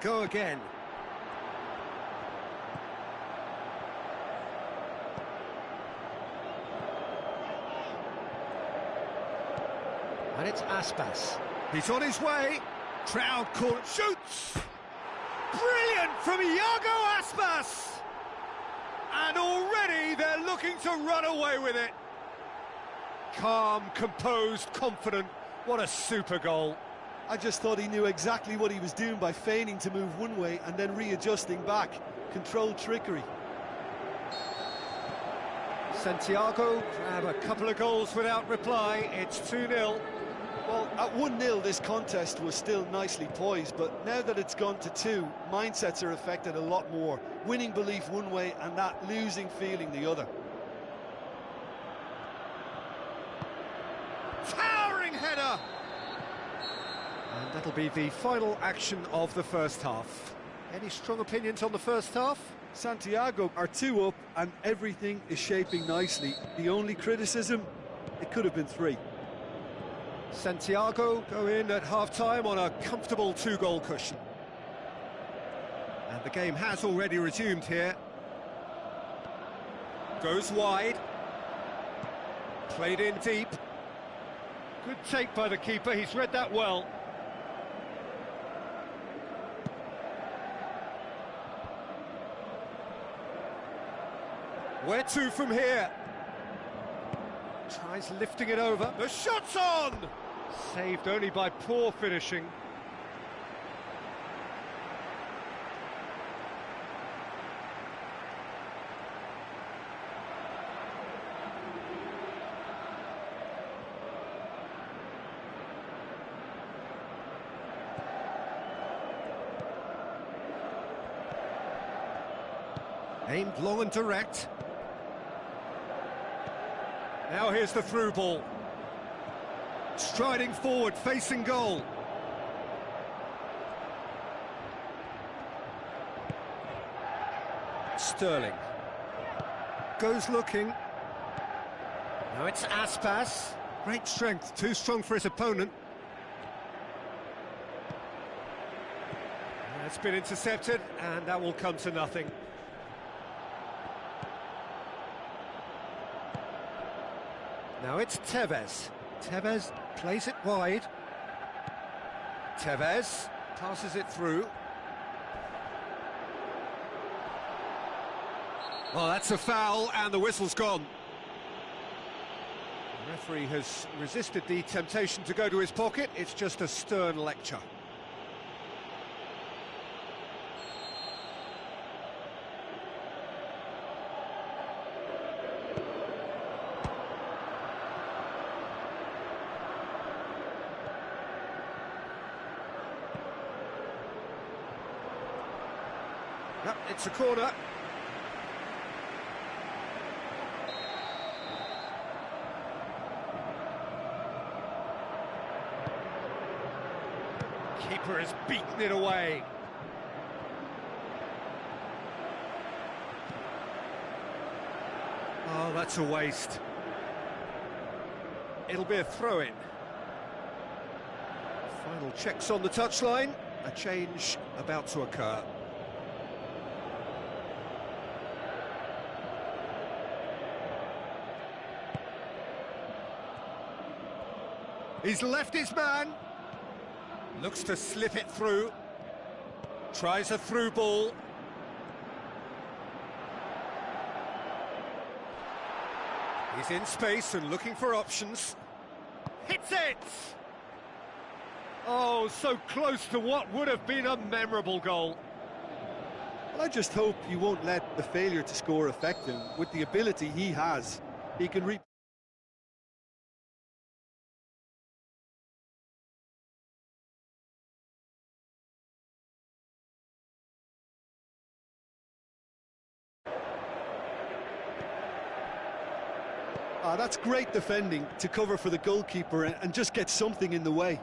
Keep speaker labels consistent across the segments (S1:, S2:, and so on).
S1: go again. And it's Aspas. He's on his way. Trout caught, shoots! Brilliant from Iago Aspas! And already they're looking to run away with it. Calm, composed, confident. What a super goal.
S2: I just thought he knew exactly what he was doing by feigning to move one way and then readjusting back. Controlled trickery.
S1: Santiago grab a couple of goals without reply. It's 2-0.
S2: Well, at 1-0 this contest was still nicely poised, but now that it's gone to 2, mindsets are affected a lot more. Winning belief one way and that losing feeling the other.
S1: Towering header! And that'll be the final action of the first half. Any strong opinions on the first half?
S2: Santiago are 2 up and everything is shaping nicely. The only criticism, it could have been 3.
S1: Santiago go in at half-time on a comfortable 2-goal cushion. And the game has already resumed here. Goes wide. Played in deep. Good take by the keeper, he's read that well. Where to from here? Tries lifting it over. The shot's on! Saved only by poor finishing. Aimed long and direct. Now here's the through ball. Striding forward, facing goal. Sterling. Goes looking. Now it's Aspas. Great strength, too strong for his opponent. That's been intercepted, and that will come to nothing. Now it's Tevez. Tevez plays it wide. Tevez passes it through. Well, that's a foul, and the whistle's gone. The referee has resisted the temptation to go to his pocket. It's just a stern lecture. Yep, it's a corner. Keeper has beaten it away. Oh, that's a waste. It'll be a throw-in. Final checks on the touchline. A change about to occur. He's left his man. Looks to slip it through. Tries a through ball. He's in space and looking for options. Hits it! Oh, so close to what would have been a memorable goal.
S2: Well, I just hope he won't let the failure to score affect him. With the ability he has, he can reap. That's great defending to cover for the goalkeeper and just get something in the way.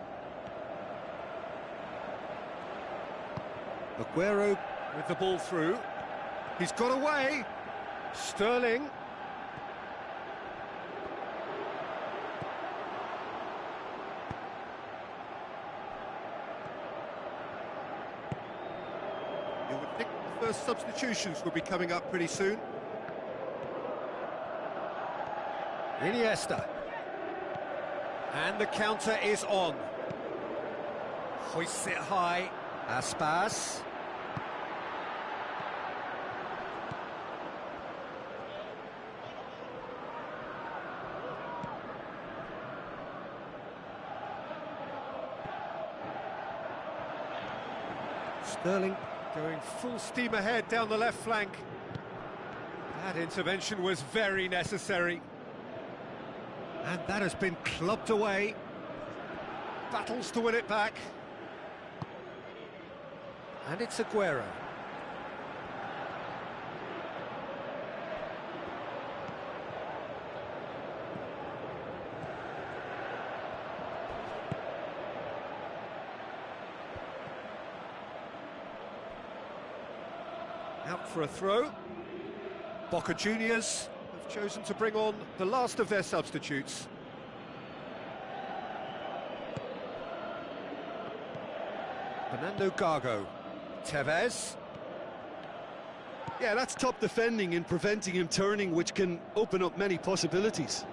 S1: Aguero with the ball through. He's got away. Sterling. You would think the first substitutions would be coming up pretty soon. Iniesta. And the counter is on. Hoists it high. Aspas. Sterling going full steam ahead down the left flank. That intervention was very necessary. And that has been clubbed away. Battles to win it back. And it's Aguero. Out for a throw. Boca Juniors have chosen to bring on the last of their substitutes. Fernando Gago. Tevez.
S2: Yeah, that's top defending and preventing him turning, which can open up many possibilities.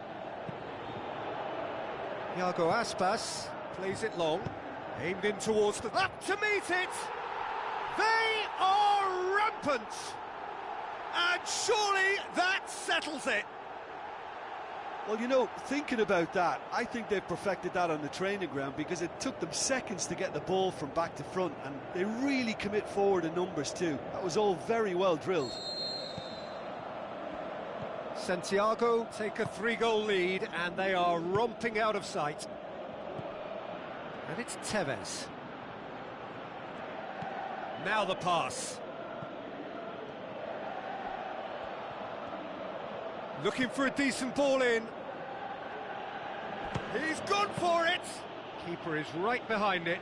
S1: Iago Aspas plays it long. Aimed in towards the... Up to meet it! They are rampant! And surely that settles it.
S2: Well, you know, thinking about that, I think they've perfected that on the training ground because it took them seconds to get the ball from back to front, and they really commit forward in numbers too. That was all very well drilled.
S1: Santiago take a 3-goal lead, and they are romping out of sight. And it's Tevez. Now the pass. Looking for a decent ball in. He's gone for it! Keeper is right behind it.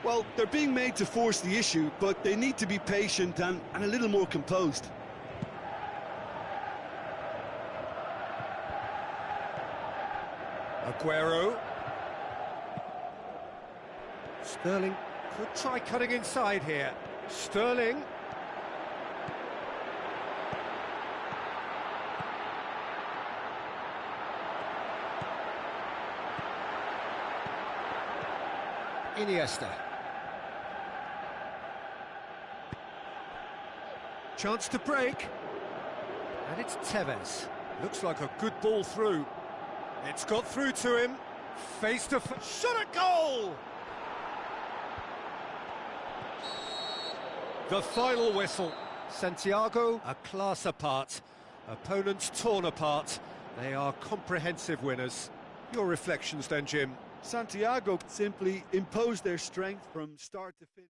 S2: Well, they're being made to force the issue, but they need to be patient and a little more composed.
S1: Aguero. Sterling could try cutting inside here. Sterling. Iniesta. Chance to break. And it's Tevez. Looks like a good ball through. It's got through to him. Face to face. Shot at goal! The final whistle. Santiago, a class apart. Opponents torn apart. They are comprehensive winners. Your reflections then, Jim?
S2: Santiago simply imposed their strength from start to finish.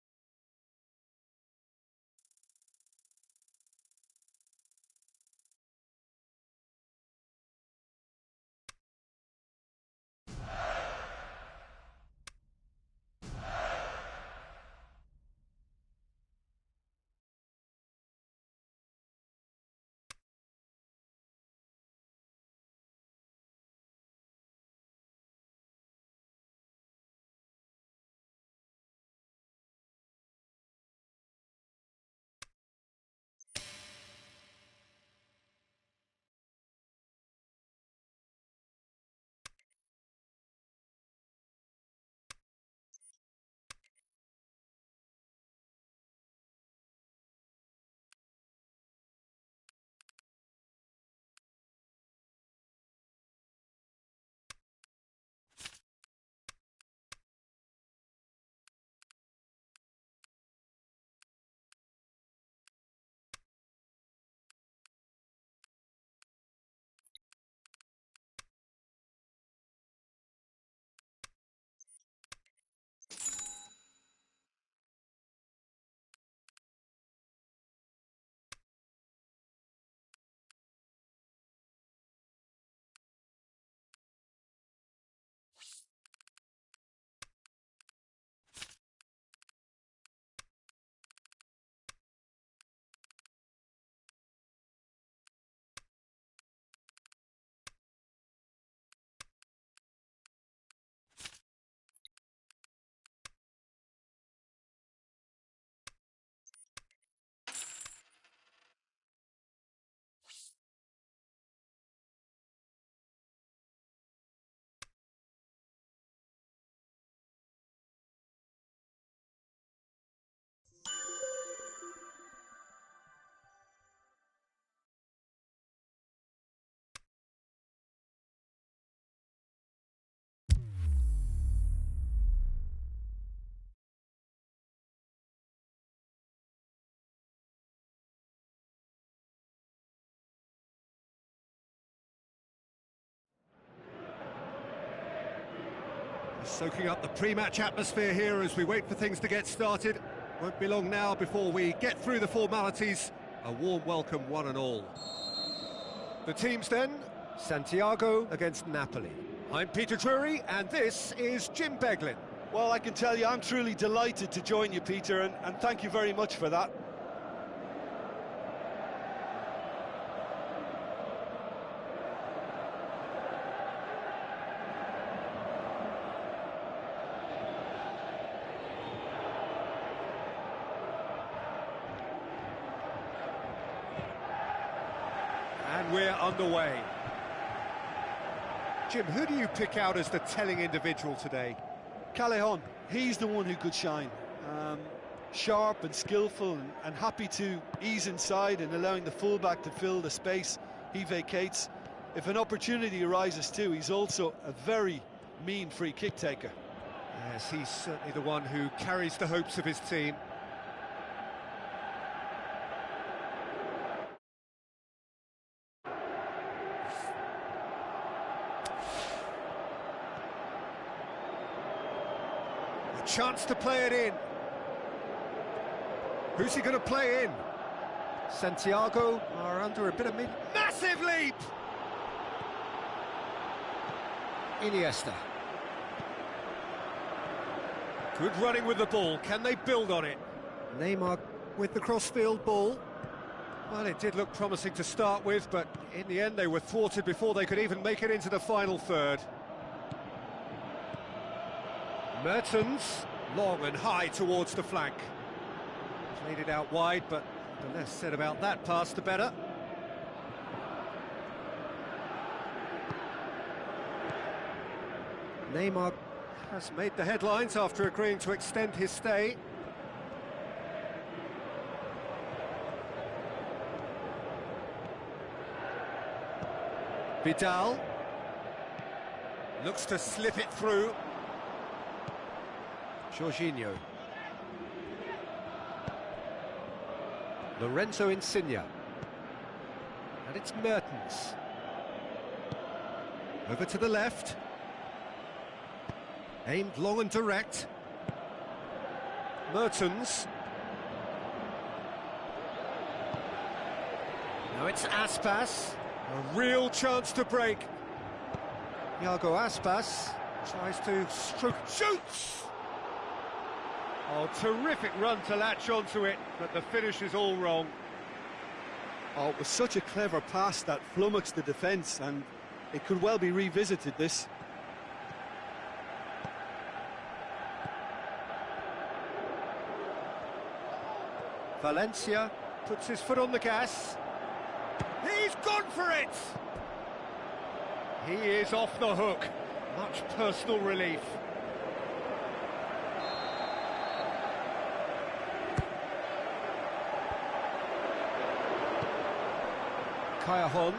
S1: Soaking up the pre-match atmosphere here as we wait for things to get started. Won't be long now before we get through the formalities. A warm welcome, one and all. The teams then, Santiago against Napoli. I'm Peter Drury, and this is Jim Beglin.
S2: Well, I can tell you, I'm truly delighted to join you, Peter, and thank you very much for that.
S1: And we're underway. Jim, who do you pick out as the telling individual today?
S2: Callejon, he's the one who could shine. Sharp and skillful and happy to ease inside and allowing the fullback to fill the space he vacates. If an opportunity arises too, he's also a very mean free kick taker.
S1: Yes, he's certainly the one who carries the hopes of his team. Chance to play it in. Who's he going to play in? Santiago are under a bit of massive leap! Iniesta. Good running with the ball. Can they build on it? Neymar with the crossfield ball. Well, it did look promising to start with, but in the end they were thwarted before they could even make it into the final third. Mertens, long and high towards the flank. Played it out wide, but the less said about that pass, the better. Neymar has made the headlines after agreeing to extend his stay. Vidal looks to slip it through. Jorginho. Lorenzo Insigne. And it's Mertens. Over to the left. Aimed long and direct. Mertens. Now it's Aspas. A real chance to break. Iago Aspas tries to stroke. Shoots! Oh, terrific run to latch onto it, but the finish is all wrong.
S2: Oh, it was such a clever pass that flummoxed the defence, and it could well be revisited, this.
S1: Valencia puts his foot on the gas. He's gone for it! He is off the hook. Much personal relief. Callejon.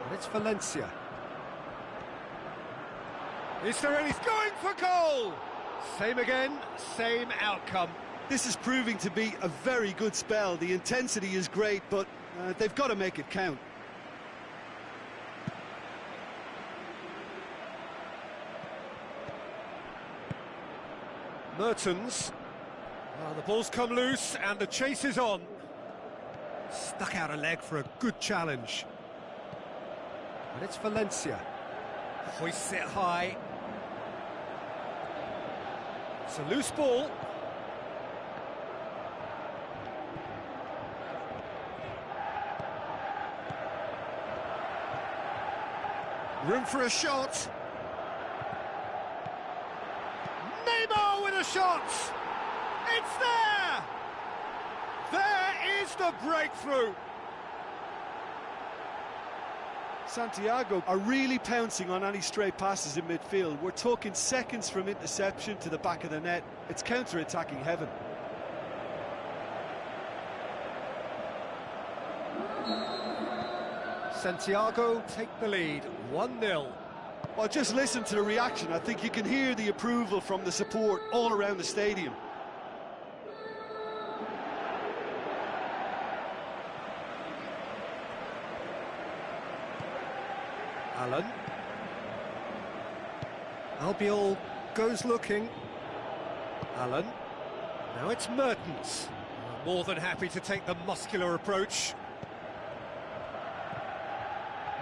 S1: And it's Valencia. Is there any going for goal? Same again, same outcome.
S2: This is proving to be a very good spell. The intensity is great, but they've got to make it count.
S1: Mertens. Well, the ball's come loose and the chase is on. Stuck out a leg for a good challenge. And it's Valencia. Hoists it high. It's a loose ball. Room for a shot. Neymar with a shot! It's there! There is the breakthrough!
S2: Santiago are really pouncing on any stray passes in midfield. We're talking seconds from interception to the back of the net. It's counter-attacking heaven.
S1: Santiago take the lead, 1-0.
S2: Well, just listen to the reaction. I think you can hear the approval from the support all around the stadium.
S1: Allen. Albiol goes looking. Allen. Now it's Mertens. More than happy to take the muscular approach.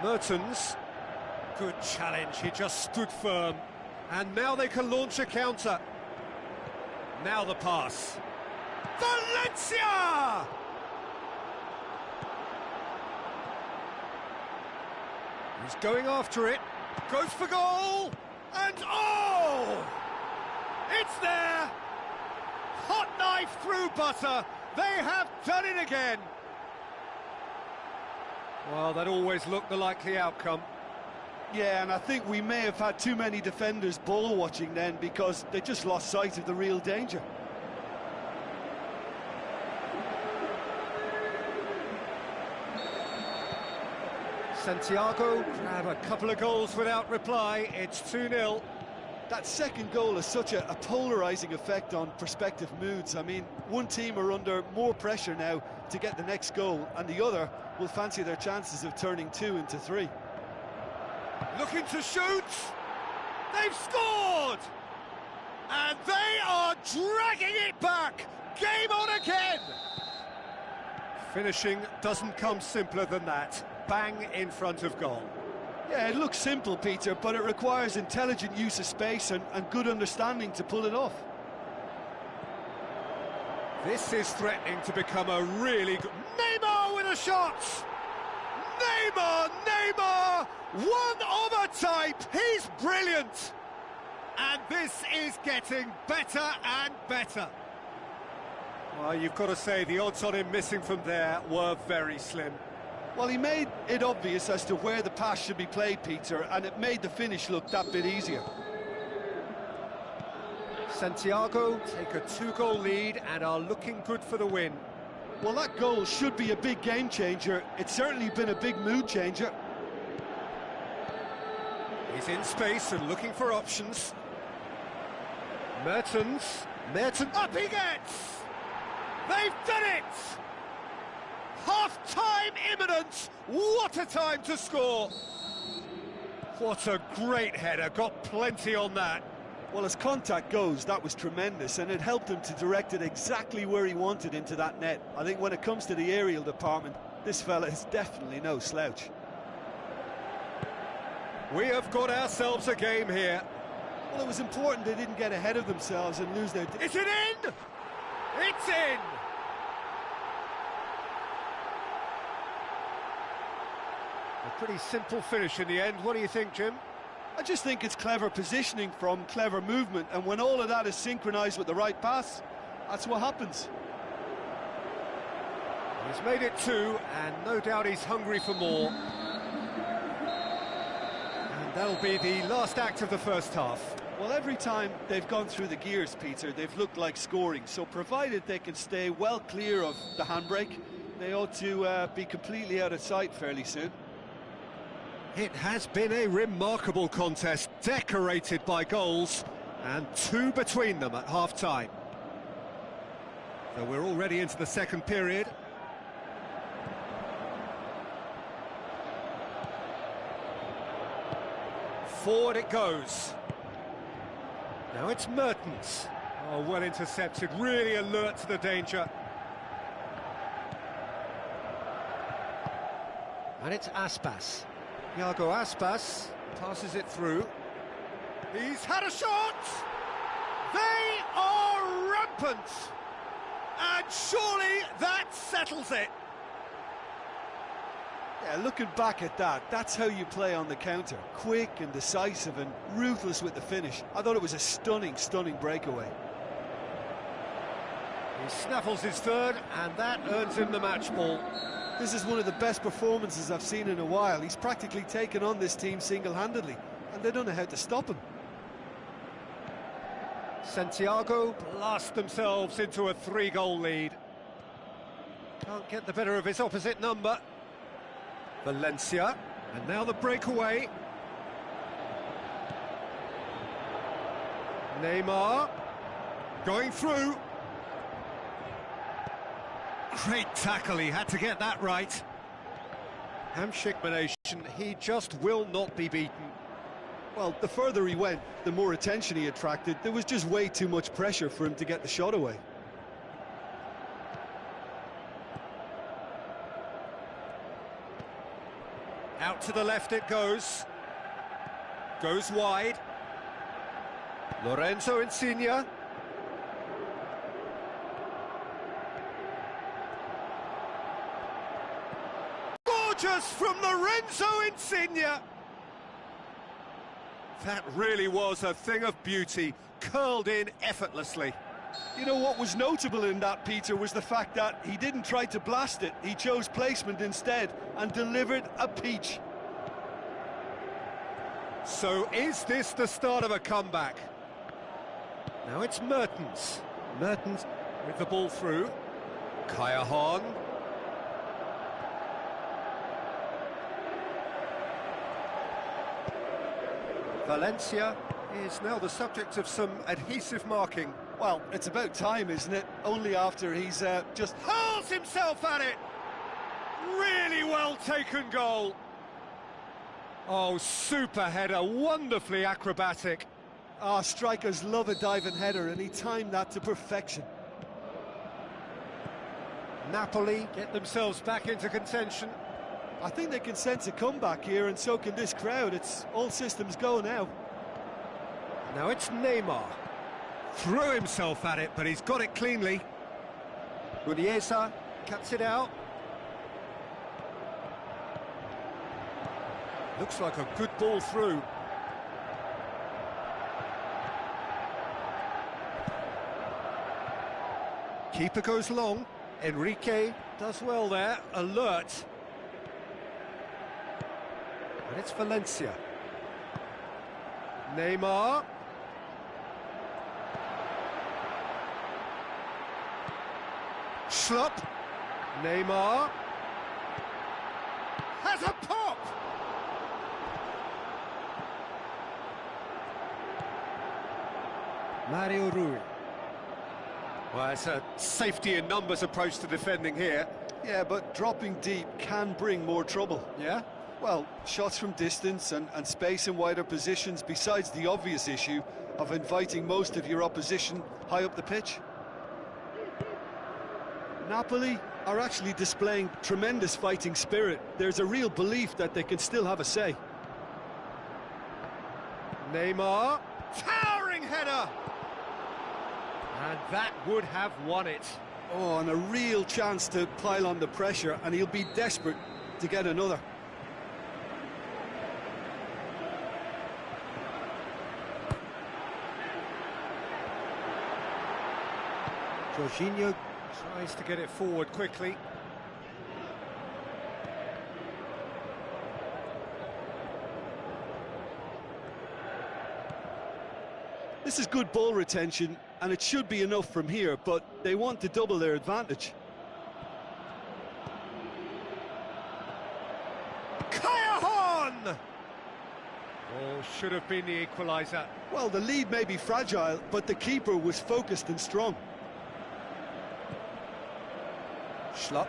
S1: Mertens. Good challenge, he just stood firm. And now they can launch a counter. Now the pass. Valencia! He's going after it. Goes for goal! And oh! It's there! Hot knife through butter. They have done it again. Well, that always looked the likely outcome.
S2: Yeah, and I think we may have had too many defenders ball watching then because they just lost sight of the real danger.
S1: Santiago grab a couple of goals without reply. It's 2-0.
S2: That second goal has such a polarising effect on prospective moods. I mean, one team are under more pressure now to get the next goal, and the other will fancy their chances of turning 2 into 3.
S1: Looking to shoot! They've scored! And they are dragging it back! Game on again! Finishing doesn't come simpler than that. Bang in front of goal.
S2: Yeah, it looks simple, Peter, but it requires intelligent use of space and good understanding to pull it off.
S1: This is threatening to become a really good... Neymar with a shot! Neymar! One of a type! He's brilliant! And this is getting better and better. Well, you've got to say, the odds on him missing from there were very slim.
S2: Well, he made it obvious as to where the pass should be played, Peter, and it made the finish look that bit easier.
S1: Santiago take a 2-goal lead and are looking good for the win.
S2: Well, that goal should be a big game changer. It's certainly been a big mood changer.
S1: He's in space and looking for options. Mertens, up he gets! They've done it! Half-time imminent! What a time to score! What a great header, got plenty on that.
S2: Well, as contact goes, that was tremendous, and it helped him to direct it exactly where he wanted into that net. I think when it comes to the aerial department, this fella is definitely no slouch.
S1: We have got ourselves a game here.
S2: Well, it was important they didn't get ahead of themselves and lose their...
S1: Is it in? It's in! A pretty simple finish in the end. What do you think, Jim?
S2: I just think it's clever positioning from clever movement, and when all of that is synchronised with the right pass, that's what happens.
S1: He's made it 2, and no doubt he's hungry for more. And that'll be the last act of the first half.
S2: Well, every time they've gone through the gears, Peter, they've looked like scoring, so provided they can stay well clear of the handbrake, they ought to be completely out of sight fairly soon.
S1: It has been a remarkable contest, decorated by goals, and 2 between them at half-time. So we're already into the second period. Forward it goes. Now it's Mertens. Oh, well intercepted, really alert to the danger. And it's Aspas. Iago Aspas passes it through. He's had a shot! They are rampant! And surely that settles it!
S2: Yeah, looking back at that, that's how you play on the counter. Quick and decisive and ruthless with the finish. I thought it was a stunning breakaway.
S1: He snaffles his third, and that earns him the match ball.
S2: This is one of the best performances I've seen in a while. He's practically taken on this team single-handedly, and they don't know how to stop him.
S1: Santiago blast themselves into a 3-goal lead. Can't get the better of his opposite number. Valencia, and now the breakaway. Neymar, going through. Great tackle, he had to get that right. Hamsik combination, he just will not be beaten.
S2: Well, the further he went, the more attention he attracted. There was just way too much pressure for him to get the shot away.
S1: Out to the left it goes. Goes wide. Lorenzo Insigne. Gorgeous from Lorenzo Insigne. That really was a thing of beauty, curled in effortlessly.
S2: You know what was notable in that, Peter, was the fact that he didn't try to blast it. He chose placement instead and delivered a peach.
S1: So is this the start of a comeback? Now it's Mertens. Mertens with the ball through. Callahan. Valencia is now the subject of some adhesive marking.
S2: Well, it's about time, isn't it? Only after he's just
S1: Hurls himself at it! Really well taken goal. Oh, super header, wonderfully acrobatic.
S2: strikers love a diving header, and he timed that to perfection.
S1: Napoli get themselves back into contention.
S2: I think they can sense a comeback here, and so can this crowd. It's all systems go now.
S1: Now it's Neymar. Threw himself at it, but he's got it cleanly. Muniesa cuts it out. Looks like a good ball through. Keeper goes long. Enrique does well there, alert. And it's Valencia. Neymar. Schlupp. Neymar. Has a pop! Mario Rui. Well, it's a safety in numbers approach to defending here.
S2: Yeah, but dropping deep can bring more trouble.
S1: Yeah?
S2: Well, shots from distance and space in wider positions, besides the obvious issue of inviting most of your opposition high up the pitch. Napoli are actually displaying tremendous fighting spirit. There's a real belief that they can still have a say.
S1: Neymar. Towering header! And that would have won it.
S2: Oh, and a real chance to pile on the pressure, and he'll be desperate to get another.
S1: Jorginho tries to get it forward quickly.
S2: This is good ball retention, and it should be enough from here, but they want to double their advantage.
S1: Callahan! Oh, should have been the equaliser.
S2: Well, the lead may be fragile, but the keeper was focused and strong.
S1: Schlupp.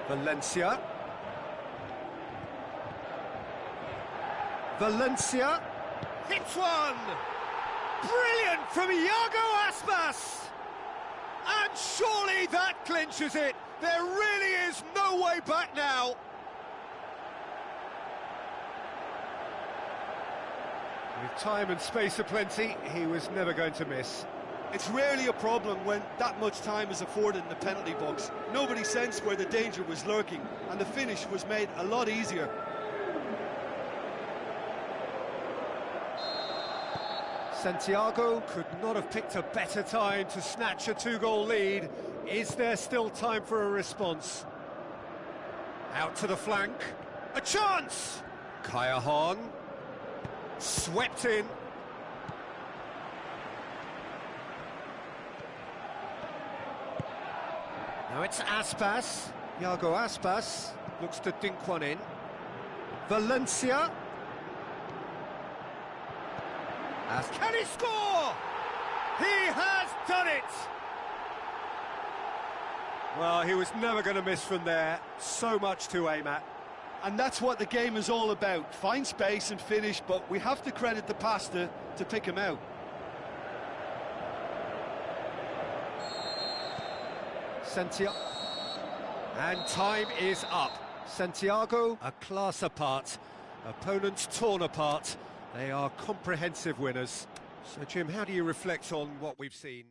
S1: Valencia. Valencia hits one! Brilliant from Iago Aspas! And surely that clinches it! There really is no way back now! With time and space aplenty, he was never going to miss.
S2: It's rarely a problem when that much time is afforded in the penalty box. Nobody sensed where the danger was lurking, and the finish was made a lot easier.
S1: Santiago could not have picked a better time to snatch a two-goal lead. Is there still time for a response? Out to the flank. A chance! Callahan. Swept in. Now it's Aspas. Iago Aspas looks to dink one in. Valencia. Can he score? He has done it! Well, he was never going to miss from there. So much to aim at.
S2: And that's what the game is all about. Find space and finish, but we have to credit the passer to pick him out.
S1: Santiago. And time is up. Santiago, a class apart. Opponents torn apart. They are comprehensive winners. So, Jim, how do you reflect on what we've seen?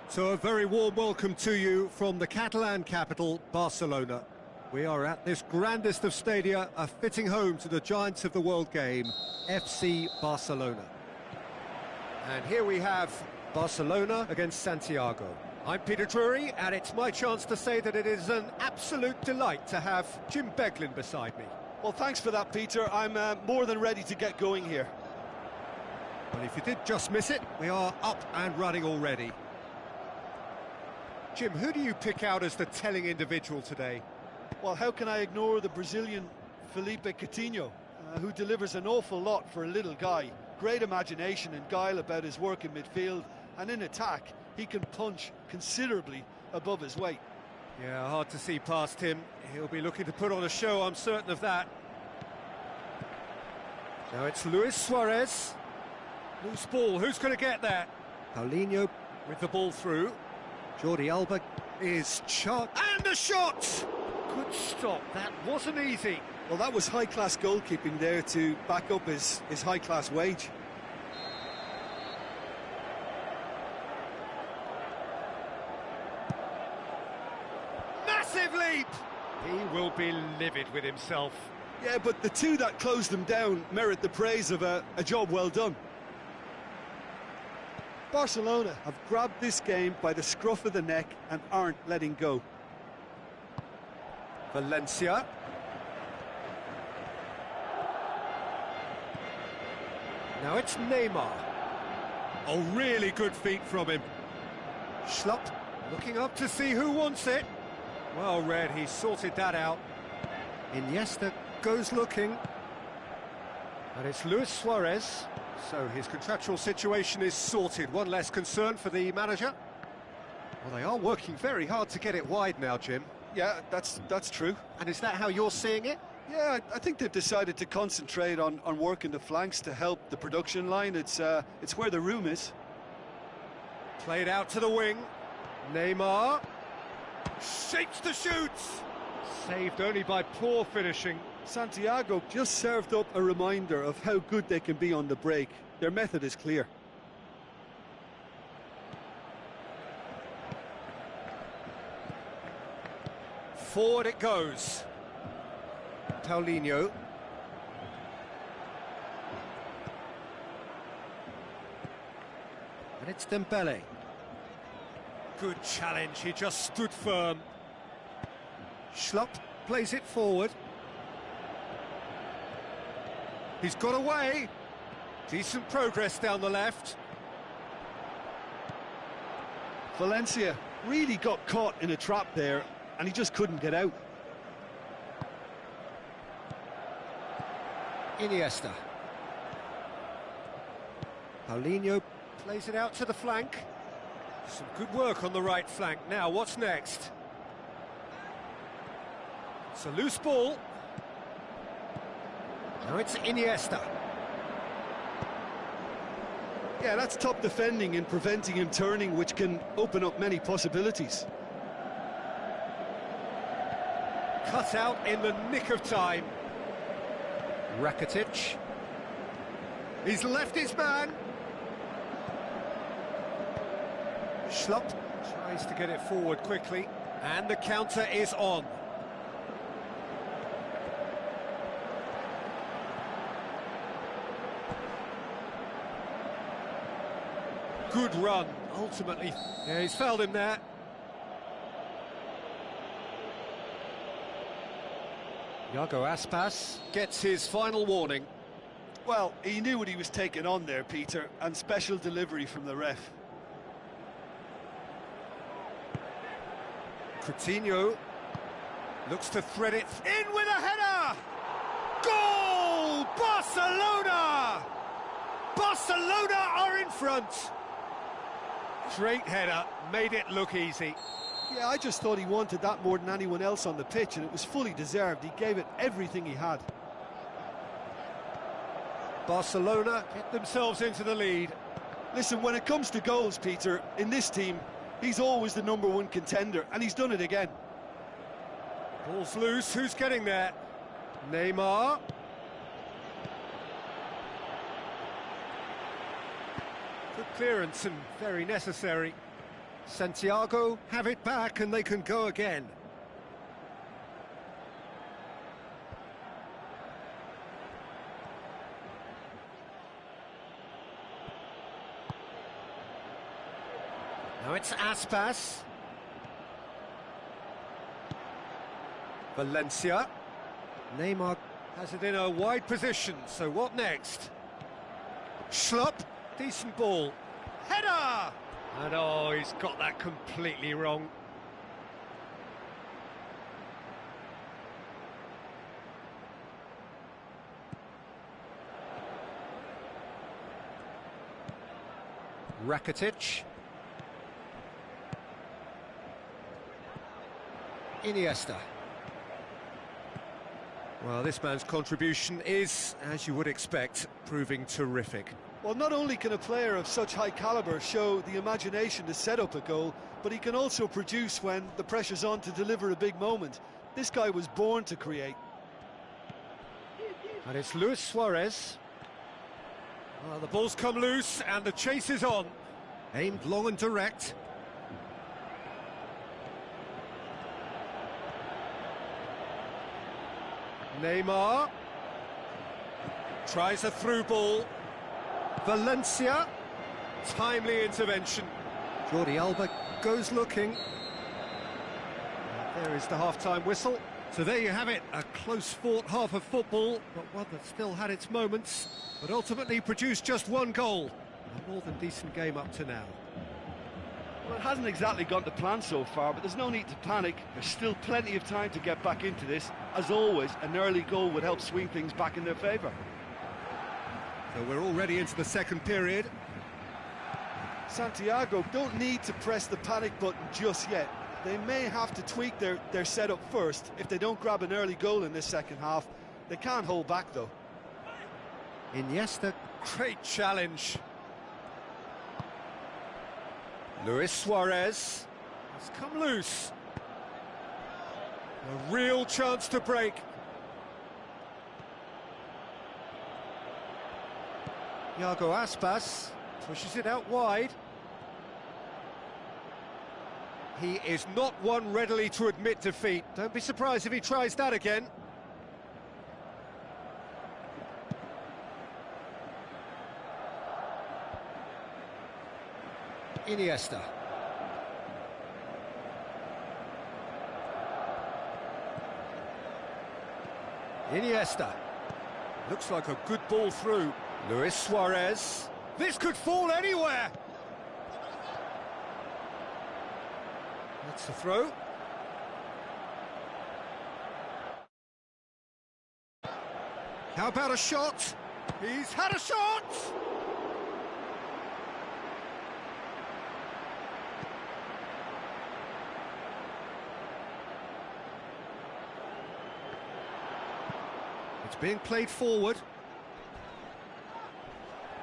S1: So a very warm welcome to you from the Catalan capital, Barcelona. We are at this grandest of stadia, a fitting home to the giants of the world game, FC Barcelona. And here we have Barcelona against Santiago. I'm Peter Drury, and it's my chance to say that it is an absolute delight to have Jim Beglin beside me.
S2: Well, thanks for that, Peter. I'm more than ready to get going here.
S1: Well, if you did just miss it, we are up and running already. Jim, who do you pick out as the telling individual today?
S2: Well, how can I ignore the Brazilian Felipe Coutinho, who delivers an awful lot for a little guy. Great imagination and guile about his work in midfield, and in attack, he can punch considerably above his weight.
S1: Yeah, hard to see past him. He'll be looking to put on a show, I'm certain of that. Now it's Luis Suarez. Loose ball, who's going to get that? Paulinho with the ball through. Jordi Alba is shot, and a shot! Good stop, that wasn't easy.
S2: Well, that was high-class goalkeeping there to back up his high-class wage.
S1: Massive leap! He will be livid with himself.
S2: Yeah, but the two that closed them down merit the praise of a job well done. Barcelona have grabbed this game by the scruff of the neck and aren't letting go.
S1: Valencia. Now it's Neymar. Oh, really good feet from him. Schlupp looking up to see who wants it. Well read, he sorted that out. Iniesta goes looking. And it's Luis Suarez. So his contractual situation is sorted. One less concern for the manager. Well, they are working very hard to get it wide now, Jim.
S2: Yeah, that's true.
S1: And is that how you're seeing it?
S2: Yeah, I think they've decided to concentrate on working the flanks to help the production line. It's where the room is.
S1: Played out to the wing. Neymar shapes the shoots. Saved only by poor finishing.
S2: Santiago just served up a reminder of how good they can be on the break. Their method is clear.
S1: Forward it goes. Paulinho. And it's Dembele. Good challenge, he just stood firm. Schlupp plays it forward. He's got away. Decent progress down the left.
S2: Valencia really got caught in a trap there, and he just couldn't get out.
S1: Iniesta. Paulinho plays it out to the flank. Some good work on the right flank. Now, what's next? It's a loose ball. Now it's Iniesta.
S2: Yeah, that's top defending and preventing him turning, which can open up many possibilities.
S1: Cut out in the nick of time. Rakitic. He's left his man. Schlupp tries to get it forward quickly, and the counter is on. Good run, ultimately. Yeah, he's fouled him there. Iago Aspas gets his final warning.
S2: Well, he knew what he was taking on there, Peter, and special delivery from the ref.
S1: Coutinho looks to thread it in with a header! Goal! Barcelona! Barcelona are in front! Great header, made it look easy.
S2: Yeah, I just thought he wanted that more than anyone else on the pitch, and it was fully deserved. He gave it everything he had.
S1: Barcelona get themselves into the lead.
S2: Listen, when it comes to goals, Peter, in this team, he's always the #1 contender, and he's done it again.
S1: Ball's loose, who's getting there? Neymar. Good clearance and very necessary. Santiago have it back and they can go again. Now it's Aspas. Valencia. Neymar has it in a wide position, so what next? Schlupp, decent ball. Header! And oh, he's got that completely wrong. Rakitic. Iniesta. Well, this man's contribution is, as you would expect, proving terrific.
S2: Well, not only can a player of such high calibre show the imagination to set up a goal, but he can also produce when the pressure's on to deliver a big moment. This guy was born to create.
S1: And it's Luis Suarez. Well, the ball's come loose and the chase is on. Aimed long and direct. Neymar tries a through ball. Valencia, timely intervention. Jordi Alba goes looking. And there is the half-time whistle. So there you have it, a close-fought half of football, but one that still had its moments, but ultimately produced just one goal. A more than decent game up to now.
S2: Well, it hasn't exactly gone to plan so far, but there's no need to panic. There's still plenty of time to get back into this. As always, an early goal would help swing things back in their favour.
S1: So we're already into the second period.
S2: Santiago don't need to press the panic button just yet. They may have to tweak their setup first. If they don't grab an early goal in this second half, They can't hold back, though.
S1: Iniesta, great challenge. Luis Suarez has come loose. A real chance to break. Iago Aspas pushes it out wide. He is not one readily to admit defeat. Don't be surprised if he tries that again. Iniesta. Iniesta. Looks like a good ball through. Luis Suarez. This could fall anywhere. That's the throw. How about a shot? He's had a shot! It's being played forward.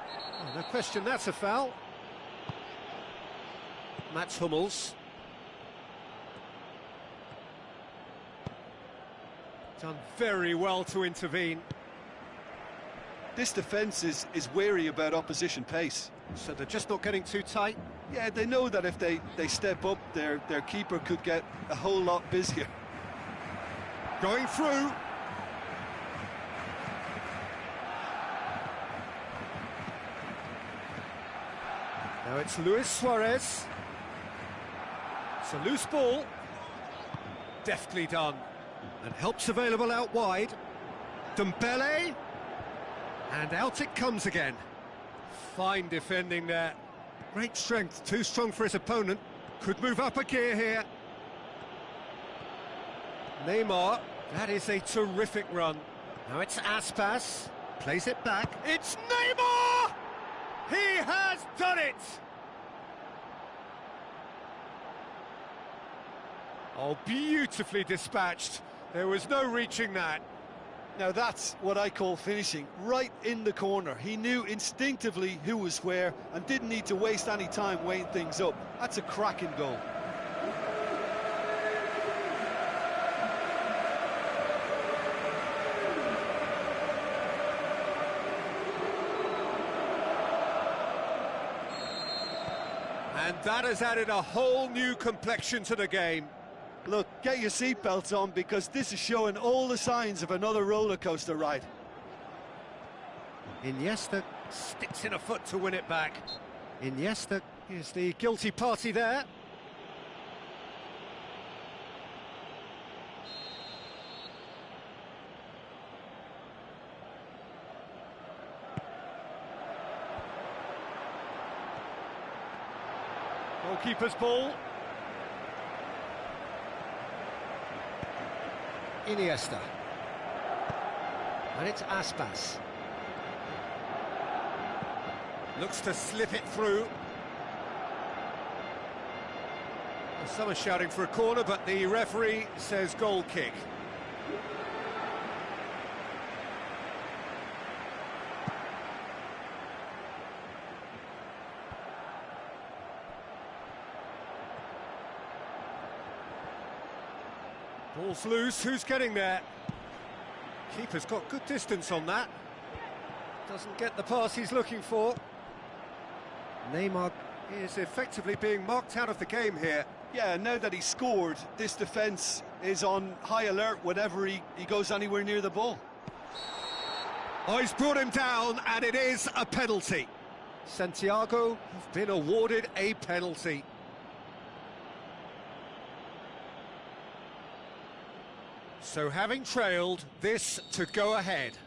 S1: Oh, no question, that's a foul. Mats Hummels. Done very well to intervene.
S2: This defence is wary about opposition pace.
S1: So they're just not getting too tight?
S2: Yeah, they know that if they step up, their keeper could get a whole lot busier.
S1: Going through. Now it's Luis Suarez. It's a loose ball. Deftly done. And help's available out wide. Dembele. And out it comes again. Fine defending there. Great strength, too strong for his opponent. Could move up a gear here. Neymar. That is a terrific run. Now it's Aspas. Plays it back. It's Neymar! He has done it! Oh, beautifully dispatched. There was no reaching that.
S2: Now that's what I call finishing, right in the corner. He knew instinctively who was where and didn't need to waste any time weighing things up. That's a cracking goal.
S1: And that has added a whole new complexion to the game.
S2: Look, get your seatbelts on because this is showing all the signs of another roller coaster ride.
S1: Iniesta sticks in a foot to win it back. Iniesta is the guilty party there. Goalkeeper's ball. Iniesta. And it's Aspas. Looks to slip it through. Well, some are shouting for a corner, but the referee says goal kick. Ball's loose, who's getting there? Keeper's got good distance on that. Doesn't get the pass he's looking for. Neymar is effectively being marked out of the game here.
S2: Yeah, now that he's scored, this defence is on high alert whenever he goes anywhere near the ball.
S1: Oh, he's brought him down, and it is a penalty. Santiago have been awarded a penalty. So having trailed, this to go ahead.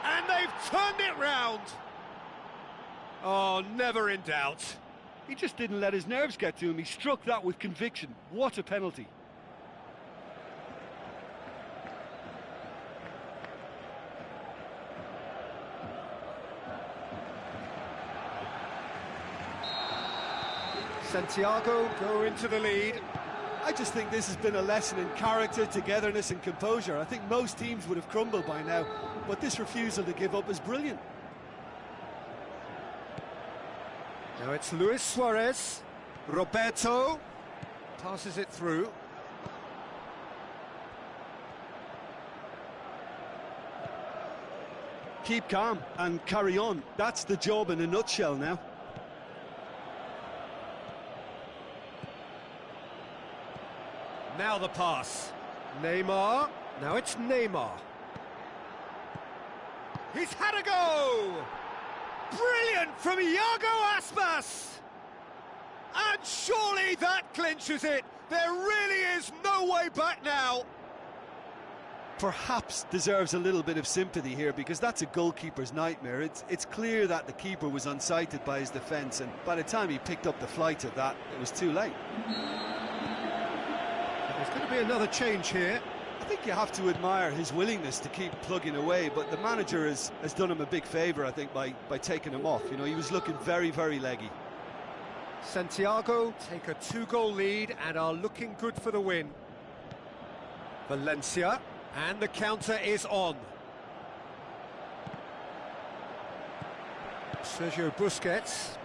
S1: And they've turned it round. Oh, never in doubt.
S2: He just didn't let his nerves get to him. He struck that with conviction. What a penalty.
S1: Santiago go into the lead.
S2: I just think this has been a lesson in character, togetherness and composure. I think most teams would have crumbled by now, but this refusal to give up is brilliant.
S1: Now it's Luis Suarez. Roberto passes it through.
S2: Keep calm and carry on. That's the job in a nutshell now.
S1: Now the pass. Neymar. Now it's Neymar. He's had a go! Brilliant from Iago Aspas! And surely that clinches it. There really is no way back now.
S2: Perhaps deserves a little bit of sympathy here, because that's a goalkeeper's nightmare. It's clear that the keeper was unsighted by his defence, and by the time he picked up the flight of that, it was too late.
S1: There's going to be another change here.
S2: I think you have to admire his willingness to keep plugging away, but the manager has done him a big favour, I think, by taking him off. You know, he was looking very, very leggy.
S1: Santiago take a 2-goal lead and are looking good for the win. Valencia, and the counter is on. Sergio Busquets.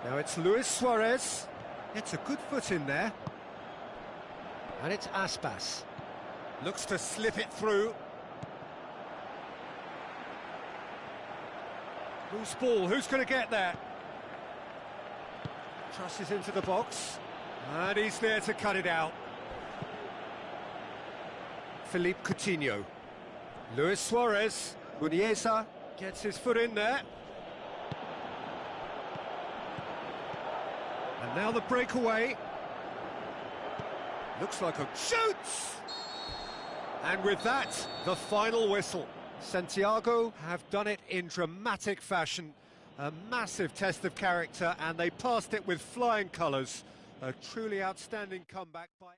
S1: Now it's Luis Suarez. It's a good foot in there. And it's Aspas. Looks to slip it through. Loose ball, who's going to get there? Crosses into the box. And he's there to cut it out. Philippe Coutinho. Luis Suarez. Muniesa gets his foot in there. And now the breakaway. Looks like a shoots! And with that, the final whistle. Santiago have done it in dramatic fashion. A massive test of character, and they passed it with flying colours. A truly outstanding comeback by...